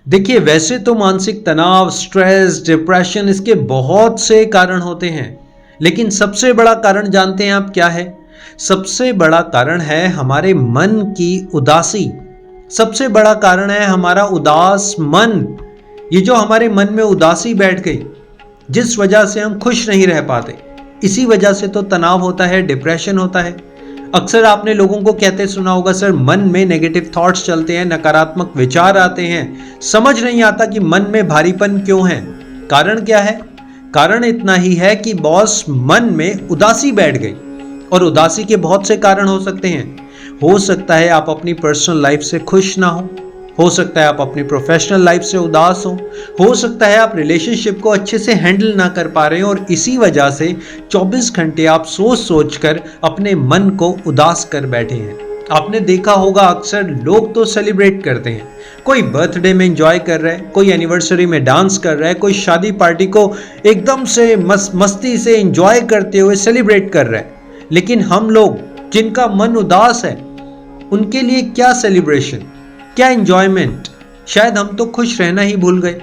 देखिए, वैसे तो मानसिक तनाव, स्ट्रेस, डिप्रेशन इसके बहुत से कारण होते हैं, लेकिन सबसे बड़ा कारण जानते हैं आप क्या है? सबसे बड़ा कारण है हमारे मन की उदासी। सबसे बड़ा कारण है हमारा उदास मन। ये जो हमारे मन में उदासी बैठ गई, जिस वजह से हम खुश नहीं रह पाते, इसी वजह से तो तनाव होता है, डिप्रेशन होता है। अक्सर आपने लोगों को कहते सुना होगा, सर मन में नेगेटिव थॉट्स चलते हैं, नकारात्मक विचार आते हैं, समझ नहीं आता कि मन में भारीपन क्यों है। कारण क्या है? कारण इतना ही है कि बॉस मन में उदासी बैठ गई। और उदासी के बहुत से कारण हो सकते हैं। हो सकता है आप अपनी पर्सनल लाइफ से खुश ना हो सकता है आप अपनी प्रोफेशनल लाइफ से उदास हो सकता है आप रिलेशनशिप को अच्छे से हैंडल ना कर पा रहे हो और इसी वजह से 24 घंटे आप सोच सोच कर अपने मन को उदास कर बैठे हैं। आपने देखा होगा, अक्सर लोग तो सेलिब्रेट करते हैं, कोई बर्थडे में एंजॉय कर रहा है, कोई एनिवर्सरी में डांस कर रहा है, कोई शादी पार्टी को एकदम से मस्ती से एंजॉय करते हुए सेलिब्रेट कर रहा है। लेकिन हम लोग जिनका मन उदास है, उनके लिए क्या सेलिब्रेशन, क्या एंजॉयमेंट? शायद हम तो खुश रहना ही भूल गए।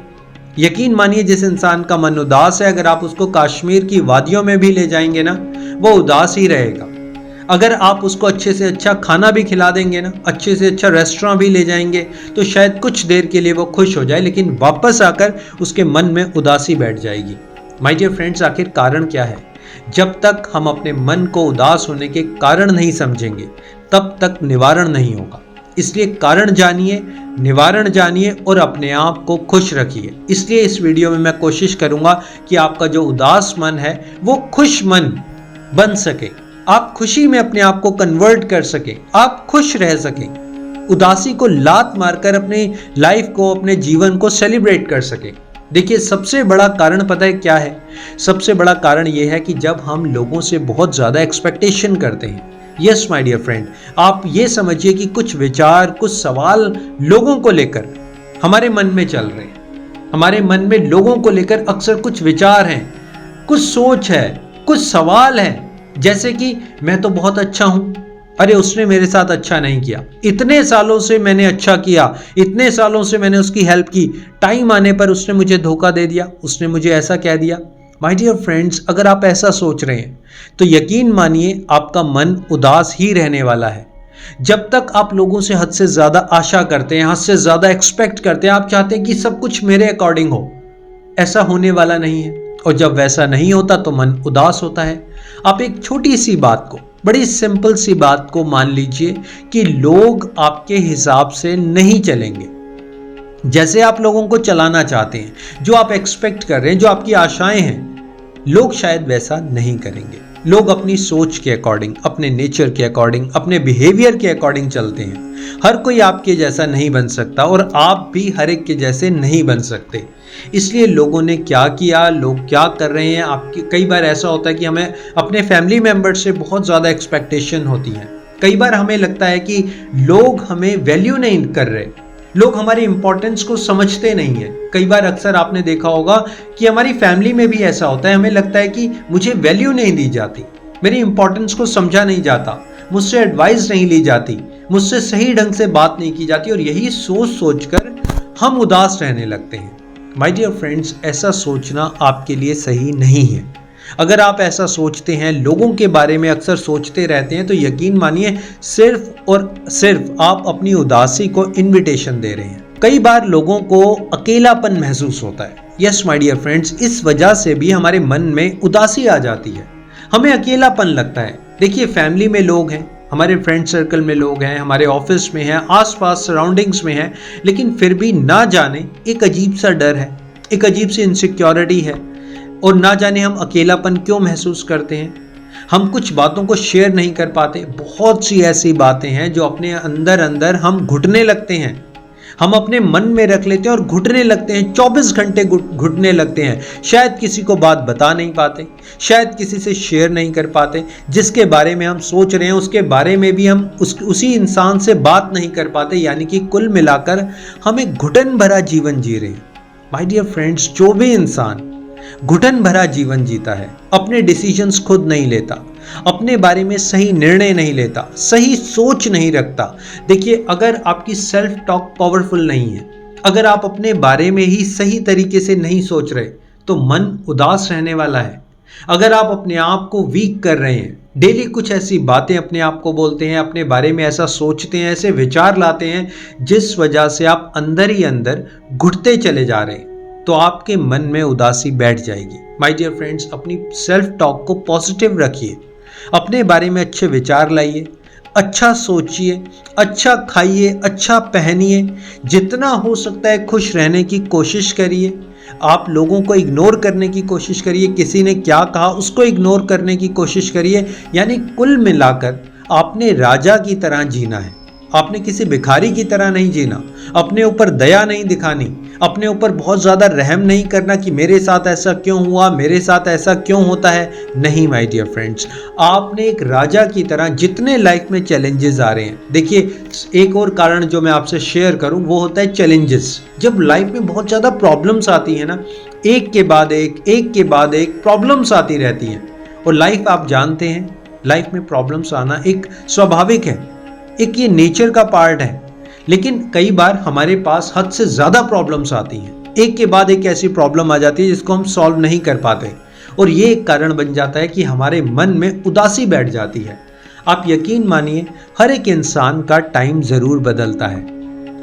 यकीन मानिए, जिस इंसान का मन उदास है, अगर आप उसको कश्मीर की वादियों में भी ले जाएंगे ना, वो उदास ही रहेगा। अगर आप उसको अच्छे से अच्छा खाना भी खिला देंगे ना, अच्छे से अच्छा रेस्टोरेंट भी ले जाएंगे, तो शायद कुछ देर के लिए वो खुश हो जाए, लेकिन वापस आकर उसके मन में उदासी बैठ जाएगी। माय डियर फ्रेंड्स, आखिर कारण क्या है? जब तक हम अपने मन को उदास होने के कारण नहीं समझेंगे, तब तक निवारण नहीं होगा। इसलिए कारण जानिए, निवारण जानिए और अपने आप को खुश रखिए। इसलिए इस वीडियो में मैं कोशिश करूंगा कि आपका जो उदास मन है वो खुश मन बन सके, आप खुशी में अपने आप को कन्वर्ट कर सके, आप खुश रह सकें, उदासी को लात मारकर अपनी लाइफ को, अपने जीवन को सेलिब्रेट कर सके। देखिए, सबसे बड़ा कारण पता है क्या है? सबसे बड़ा कारण यह है कि जब हम लोगों से बहुत ज्यादा एक्सपेक्टेशन करते हैं। यस माय डियर फ्रेंड, आप ये समझिए कि कुछ विचार, कुछ सवाल लोगों को लेकर हमारे मन में चल रहे हैं। हमारे मन में लोगों को लेकर अक्सर कुछ विचार हैं, कुछ सोच है, कुछ सवाल है, जैसे कि मैं तो बहुत अच्छा हूं, अरे उसने मेरे साथ अच्छा नहीं किया, इतने सालों से मैंने अच्छा किया, इतने सालों से मैंने उसकी हेल्प की, टाइम आने पर उसने मुझे धोखा दे दिया, उसने मुझे ऐसा कह दिया। माय डियर फ्रेंड्स, अगर आप ऐसा सोच रहे हैं तो यकीन मानिए आपका मन उदास ही रहने वाला है। जब तक आप लोगों से हद से ज्यादा आशा करते हैं, हद से ज्यादा एक्सपेक्ट करते हैं, आप चाहते हैं कि सब कुछ मेरे अकॉर्डिंग हो, ऐसा होने वाला नहीं है। और जब वैसा नहीं होता तो मन उदास होता है। आप एक छोटी सी बात को, बड़ी सिंपल सी बात को मान लीजिए कि लोग आपके हिसाब से नहीं चलेंगे, जैसे आप लोगों को चलाना चाहते हैं, जो आप एक्सपेक्ट कर रहे हैं, जो आपकी आशाएं हैं, लोग शायद वैसा नहीं करेंगे। लोग अपनी सोच के अकॉर्डिंग, अपने नेचर के अकॉर्डिंग, अपने बिहेवियर के अकॉर्डिंग चलते हैं। हर कोई आपके जैसा नहीं बन सकता और आप भी हर एक के जैसे नहीं बन सकते। इसलिए लोगों ने क्या किया, लोग क्या कर रहे हैं, आपकी कई बार ऐसा होता है कि हमें अपने फैमिली मेंबर से बहुत ज़्यादा एक्सपेक्टेशन होती है। कई बार हमें लगता है कि लोग हमें वैल्यू नहीं कर रहे, लोग हमारी इंपॉर्टेंस को समझते नहीं है। कई बार अक्सर आपने देखा होगा कि हमारी फैमिली में भी ऐसा होता है, हमें लगता है कि मुझे वैल्यू नहीं दी जाती, मेरी इंपॉर्टेंस को समझा नहीं जाता, मुझसे एडवाइस नहीं ली जाती, मुझसे सही ढंग से बात नहीं की जाती, और यही सोच सोचकर हम उदास रहने लगते हैं। माय डियर फ्रेंड्स, ऐसा सोचना आपके लिए सही नहीं है। अगर आप ऐसा सोचते हैं, लोगों के बारे में अक्सर सोचते रहते हैं, तो यकीन मानिए सिर्फ और सिर्फ आप अपनी उदासी को इनविटेशन दे रहे हैं। कई बार लोगों को अकेलापन महसूस होता है। यस माय डियर फ्रेंड्स, इस वजह से भी हमारे मन में उदासी आ जाती है, हमें अकेलापन लगता है। देखिए, फैमिली में लोग हैं, हमारे फ्रेंड सर्कल में लोग हैं, हमारे ऑफिस में हैं, आसपास सराउंडिंग्स में हैं, लेकिन फिर भी ना जाने एक अजीब सा डर है, एक अजीब सी इनसिक्योरिटी है, और ना जाने हम अकेलापन क्यों महसूस करते हैं। हम कुछ बातों को शेयर नहीं कर पाते। बहुत सी ऐसी बातें हैं जो अपने अंदर अंदर हम घुटने लगते हैं, हम अपने मन में रख लेते हैं और घुटने लगते हैं, 24 घंटे घुटने लगते हैं। शायद किसी को बात बता नहीं पाते, शायद किसी से शेयर नहीं कर पाते, जिसके बारे में हम सोच रहे हैं उसके बारे में भी हम उसी इंसान से बात नहीं कर पाते। यानी कि कुल मिलाकर हम एक घुटन भरा जीवन जी रहे हैं। माय डियर फ्रेंड्स, जो भी इंसान घुटन भरा जीवन जीता है, अपने डिसीजंस खुद नहीं लेता, अपने बारे में सही निर्णय नहीं लेता, सही सोच नहीं रखता। देखिए, अगर आपकी सेल्फ टॉक पावरफुल नहीं है, अगर आप अपने बारे में ही सही तरीके से नहीं सोच रहे तो मन उदास रहने वाला है। अगर आप अपने आप को वीक कर रहे हैं, डेली कुछ ऐसी बातें अपने आप को बोलते हैं, अपने बारे में ऐसा सोचते हैं, ऐसे विचार लाते हैं जिस वजह से आप अंदर ही अंदर घुटते चले जा रहे हैं, तो आपके मन में उदासी बैठ जाएगी। माय डियर फ्रेंड्स, अपनी सेल्फ टॉक को पॉजिटिव रखिए, अपने बारे में अच्छे विचार लाइए, अच्छा सोचिए, अच्छा खाइए, अच्छा पहनिए, जितना हो सकता है खुश रहने की कोशिश करिए। आप लोगों को इग्नोर करने की कोशिश करिए, किसी ने क्या कहा उसको इग्नोर करने की कोशिश करिए। यानी कुल मिलाकर आपने राजा की तरह जीना है, आपने किसी भिखारी की तरह नहीं जीना। अपने ऊपर दया नहीं दिखानी, अपने ऊपर बहुत ज़्यादा रहम नहीं करना कि मेरे साथ ऐसा क्यों हुआ, मेरे साथ ऐसा क्यों होता है। नहीं माय डियर फ्रेंड्स, आपने एक राजा की तरह, जितने लाइफ में चैलेंजेस आ रहे हैं, देखिए एक और कारण जो मैं आपसे शेयर करूं वो होता है चैलेंजेस। जब लाइफ में बहुत ज़्यादा प्रॉब्लम्स आती है ना, एक के बाद एक प्रॉब्लम्स आती रहती हैं, और लाइफ आप जानते हैं, लाइफ में प्रॉब्लम्स आना एक स्वाभाविक है, एक ये नेचर का पार्ट है। लेकिन कई बार हमारे पास हद से ज़्यादा प्रॉब्लम्स आती हैं, एक के बाद एक ऐसी प्रॉब्लम आ जाती है जिसको हम सॉल्व नहीं कर पाते, और ये एक कारण बन जाता है कि हमारे मन में उदासी बैठ जाती है। आप यकीन मानिए, हर एक इंसान का टाइम ज़रूर बदलता है,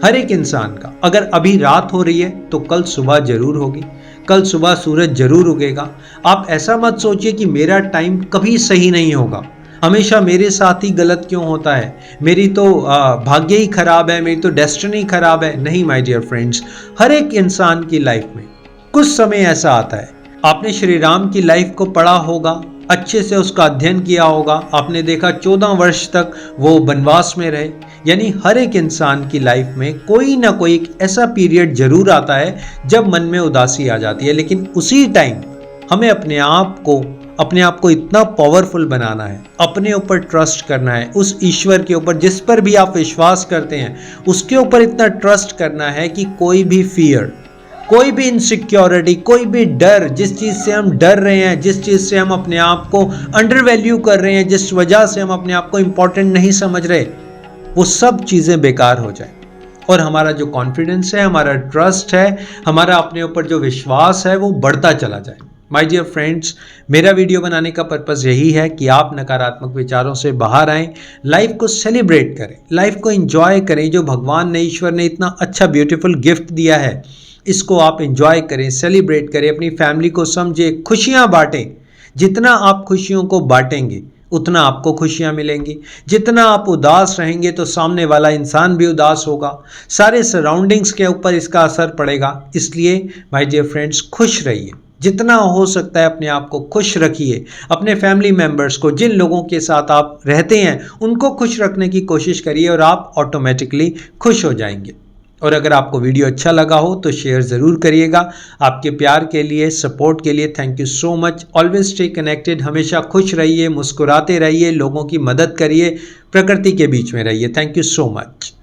हर एक इंसान का। अगर अभी रात हो रही है तो कल सुबह ज़रूर होगी, कल सुबह सूरज ज़रूर उगेगा। आप ऐसा मत सोचिए कि मेरा टाइम कभी सही नहीं होगा, हमेशा मेरे साथ ही गलत क्यों होता है, मेरी तो भाग्य ही खराब है, मेरी तो डेस्टिनी खराब है। नहीं माय डियर फ्रेंड्स, हर एक इंसान की लाइफ में कुछ समय ऐसा आता है। आपने श्री राम की लाइफ को पढ़ा होगा, अच्छे से उसका अध्ययन किया होगा, आपने देखा 14 वर्ष तक वो वनवास में रहे। यानी हर एक इंसान की लाइफ में कोई ना कोई एक ऐसा पीरियड जरूर आता है जब मन में उदासी आ जाती है, लेकिन उसी टाइम हमें अपने आप को इतना पावरफुल बनाना है, अपने ऊपर ट्रस्ट करना है, उस ईश्वर के ऊपर जिस पर भी आप विश्वास करते हैं उसके ऊपर इतना ट्रस्ट करना है कि कोई भी फियर, कोई भी इनसिक्योरिटी, कोई भी डर, जिस चीज़ से हम डर रहे हैं, जिस चीज़ से हम अपने आप को अंडर वैल्यू कर रहे हैं, जिस वजह से हम अपने आप को इम्पोर्टेंट नहीं समझ रहे, वो सब चीज़ें बेकार हो जाए, और हमारा जो कॉन्फिडेंस है, हमारा ट्रस्ट है, हमारा अपने ऊपर जो विश्वास है वो बढ़ता चला जाए। माय डियर फ्रेंड्स, मेरा वीडियो बनाने का पर्पज़ यही है कि आप नकारात्मक विचारों से बाहर आएं, लाइफ को सेलिब्रेट करें, लाइफ को एंजॉय करें। जो भगवान ने, ईश्वर ने इतना अच्छा ब्यूटीफुल गिफ्ट दिया है, इसको आप एंजॉय करें, सेलिब्रेट करें, अपनी फैमिली को समझें, खुशियां बांटें। जितना आप खुशियों को बांटेंगे उतना आपको खुशियां मिलेंगी। जितना आप उदास रहेंगे तो सामने वाला इंसान भी उदास होगा, सारे सराउंडिंग्स के ऊपर इसका असर पड़ेगा। इसलिए माय डियर फ्रेंड्स, खुश रहिए, जितना हो सकता है अपने आप को खुश रखिए, अपने फैमिली मेम्बर्स को, जिन लोगों के साथ आप रहते हैं उनको खुश रखने की कोशिश करिए, और आप ऑटोमेटिकली खुश हो जाएंगे। और अगर आपको वीडियो अच्छा लगा हो तो शेयर ज़रूर करिएगा। आपके प्यार के लिए, सपोर्ट के लिए thank you so much. Always stay connected, हमेशा खुश रहिए, मुस्कुराते रहिए, लोगों की मदद करिए, प्रकृति के बीच में रहिए। Thank you so much.